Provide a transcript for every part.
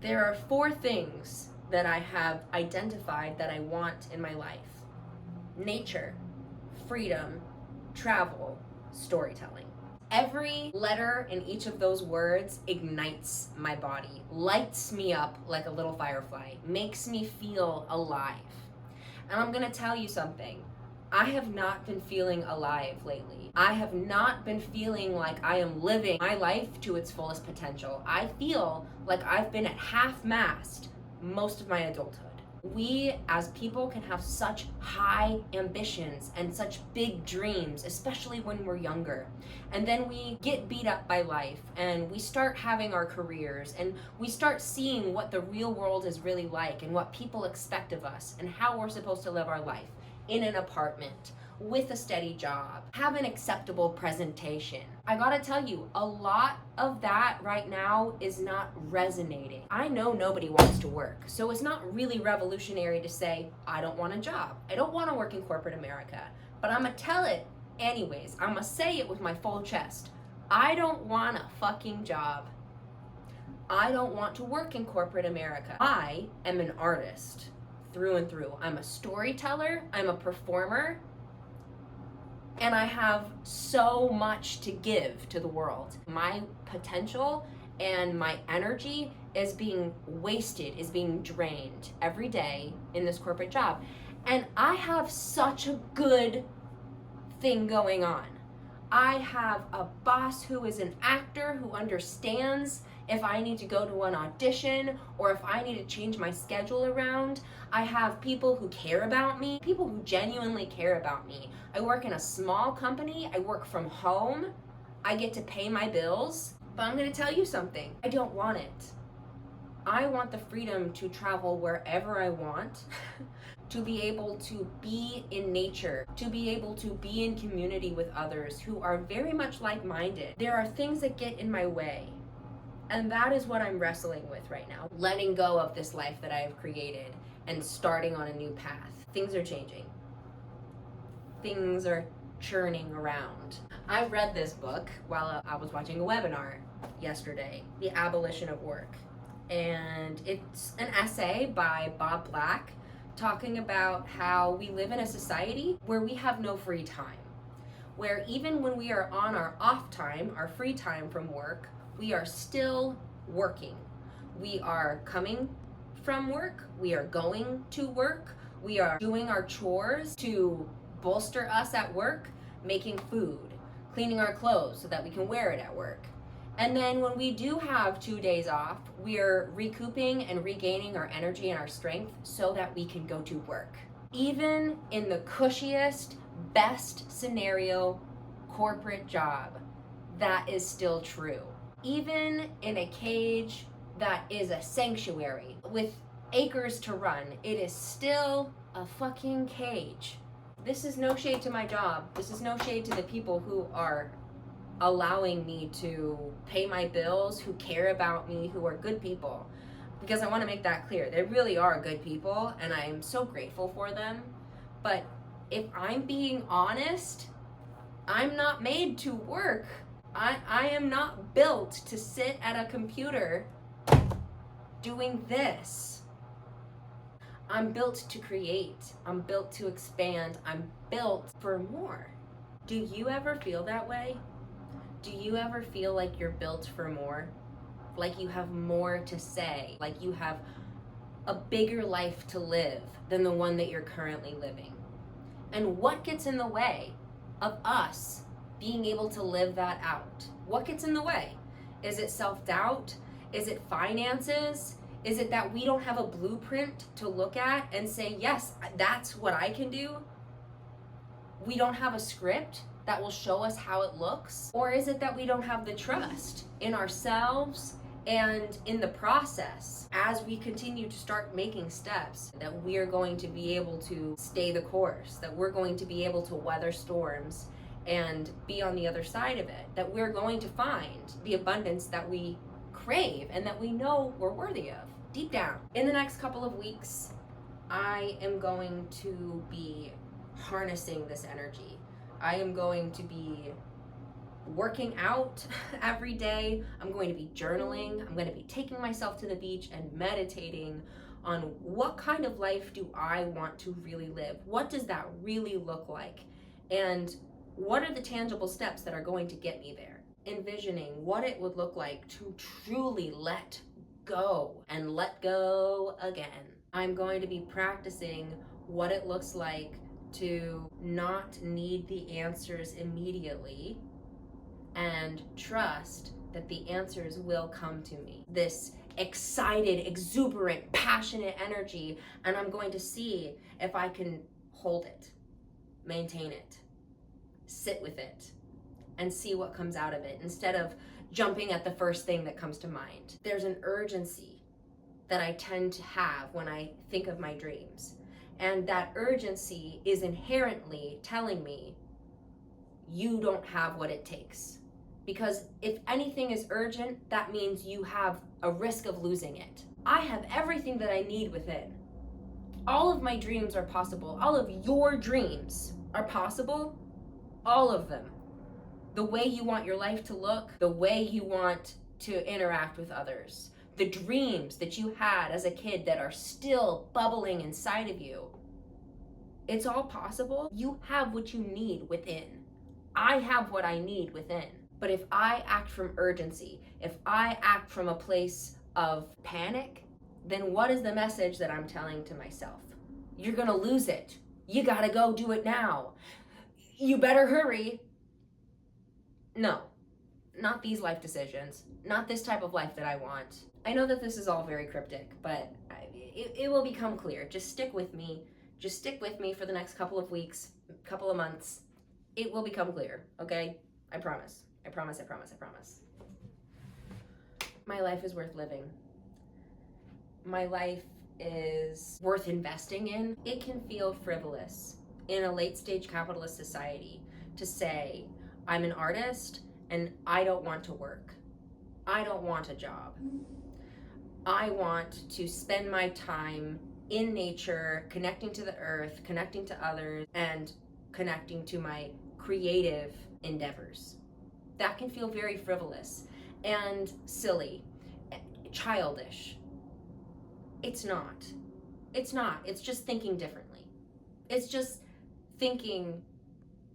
There are 4 things that I have identified that I want in my life: nature, freedom, travel, storytelling. Every letter in each of those words ignites my body, lights me up like a little firefly, makes me feel alive. And I'm gonna tell you something. I have not been feeling alive lately. I have not been feeling like I am living my life to its fullest potential. I feel like I've been at half-mast most of my adulthood. We as people can have such high ambitions and such big dreams, especially when we're younger. And then we get beat up by life and we start having our careers and we start seeing what the real world is really like and what people expect of us and how we're supposed to live our life in an apartment, with a steady job, have an acceptable presentation. I gotta tell you, a lot of that right now is not resonating. I know nobody wants to work, so it's not really revolutionary to say, I don't want a job. I don't wanna work in corporate America, but I'm gonna tell it anyways. I'm gonna say it with my full chest. I don't want a fucking job. I don't want to work in corporate America. I am an artist through and through. I'm a storyteller, I'm a performer, and I have so much to give to the world. My potential and my energy is being wasted, is being drained every day in this corporate job. And I have such a good thing going on. I have a boss who is an actor who understands if I need to go to an audition or if I need to change my schedule around. I have people who care about me, people who genuinely care about me. I work in a small company, I work from home, I get to pay my bills, but I'm gonna tell you something, I don't want it. I want the freedom to travel wherever I want, to be able to be in nature, to be able to be in community with others who are very much like-minded. There are things that get in my way, and that is what I'm wrestling with right now. Letting go of this life that I have created and starting on a new path. Things are changing. Things are churning around. I read this book while I was watching a webinar yesterday, The Abolition of Work. And it's an essay by Bob Black talking about how we live in a society where we have no free time, where even when we are on our off time, our free time from work, we are still working. We are coming from work, we are going to work, we are doing our chores to bolster us at work, making food, cleaning our clothes so that we can wear it at work. And then when we do have 2 days off, we're recouping and regaining our energy and our strength so that we can go to work. Even in the cushiest, best scenario corporate job, that is still true. Even in a cage that is a sanctuary with acres to run, it is still a fucking cage. This is no shade to my job. This is no shade to the people who are allowing me to pay my bills, who care about me, who are good people. Because I want to make that clear. They really are good people, and I am so grateful for them. But if I'm being honest, I'm not made to work. I am not built to sit at a computer doing this. I'm built to create. I'm built to expand. I'm built for more. Do you ever feel that way? Do you ever feel like you're built for more? Like you have more to say? Like you have a bigger life to live than the one that you're currently living? And what gets in the way of us being able to live that out? What gets in the way? Is it self-doubt? Is it finances? Is it that we don't have a blueprint to look at and say, yes, that's what I can do? We don't have a script that will show us how it looks? Or is it that we don't have the trust in ourselves and in the process as we continue to start making steps that we are going to be able to stay the course, that we're going to be able to weather storms and be on the other side of it, that we're going to find the abundance that we crave and that we know we're worthy of deep down. In the next couple of weeks, I am going to be harnessing this energy. I am going to be working out every day. I'm going to be journaling. I'm going to be taking myself to the beach and meditating on what kind of life do I want to really live? What does that really look like? And what are the tangible steps that are going to get me there? Envisioning what it would look like to truly let go and let go again. I'm going to be practicing what it looks like to not need the answers immediately and trust that the answers will come to me. This excited, exuberant, passionate energy, and I'm going to see if I can hold it, maintain it, sit with it, and see what comes out of it instead of jumping at the first thing that comes to mind. There's an urgency that I tend to have when I think of my dreams. And that urgency is inherently telling me, you don't have what it takes. Because if anything is urgent, that means you have a risk of losing it. I have everything that I need within. All of my dreams are possible. All of your dreams are possible. All of them. The way you want your life to look, the way you want to interact with others, the dreams that you had as a kid that are still bubbling inside of you. It's all possible. You have what you need within. I have what I need within. But if I act from urgency, if I act from a place of panic, then what is the message that I'm telling to myself? You're gonna lose it. You gotta go do it now. You better hurry. No, not these life decisions, not this type of life that I want. I know that this is all very cryptic, but it will become clear. Just stick with me. Just stick with me for the next couple of weeks, couple of months. It will become clear, okay? I promise. I promise, I promise, I promise. My life is worth living. My life is worth investing in. It can feel frivolous in a late stage capitalist society to say, I'm an artist and I don't want to work. I don't want a job. I want to spend my time in nature, connecting to the earth, connecting to others, and connecting to my creative endeavors. That can feel very frivolous and silly, childish. It's not. It's not. It's just thinking differently. It's just thinking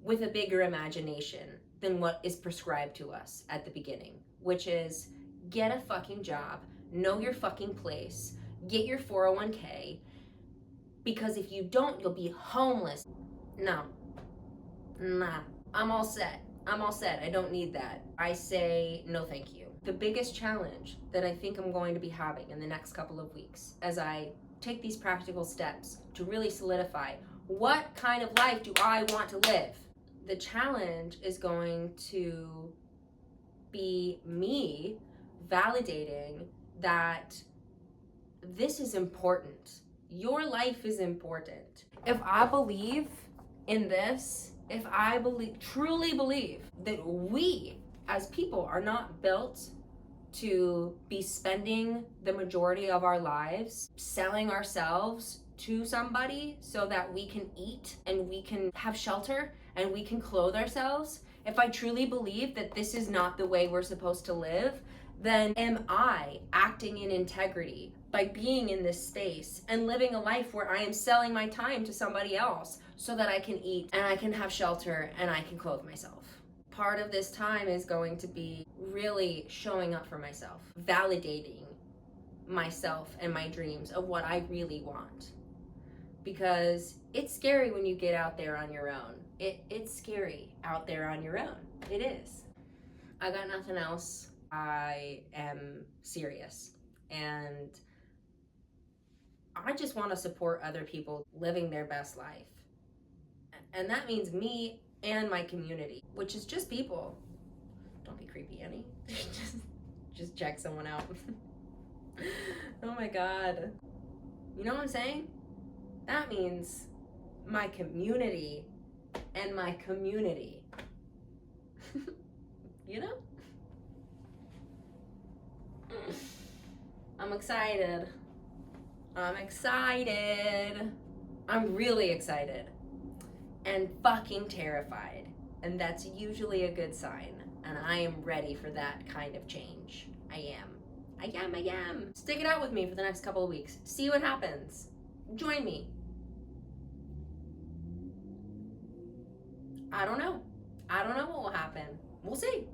with a bigger imagination than what is prescribed to us at the beginning, which is get a fucking job, know your fucking place, get your 401k, because if you don't, you'll be homeless. No. Nah. I'm all set. I don't need that. I say no thank you. The biggest challenge that I think I'm going to be having in the next couple of weeks as I take these practical steps to really solidify what kind of life do I want to live. The challenge is going to be me validating that this is important. Your life is important. If I believe in this, if I truly believe that we as people are not built to be spending the majority of our lives selling ourselves to somebody so that we can eat and we can have shelter and we can clothe ourselves, if I truly believe that this is not the way we're supposed to live, then am I acting in integrity by being in this space and living a life where I am selling my time to somebody else so that I can eat and I can have shelter and I can clothe myself? Part of this time is going to be really showing up for myself, validating myself and my dreams of what I really want. Because it's scary when you get out there on your own. It's scary out there on your own. It is. I got nothing else. I am serious. And I just want to support other people living their best life. And that means me and my community, which is just people. Don't be creepy, Annie. just check someone out. Oh my God. You know what I'm saying? That means my community and my community. You know? I'm excited. I'm really excited. And fucking terrified. And that's usually a good sign. And I am ready for that kind of change. I am. Stick it out with me for the next couple of weeks. See what happens. Join me. I don't know what will happen. We'll see.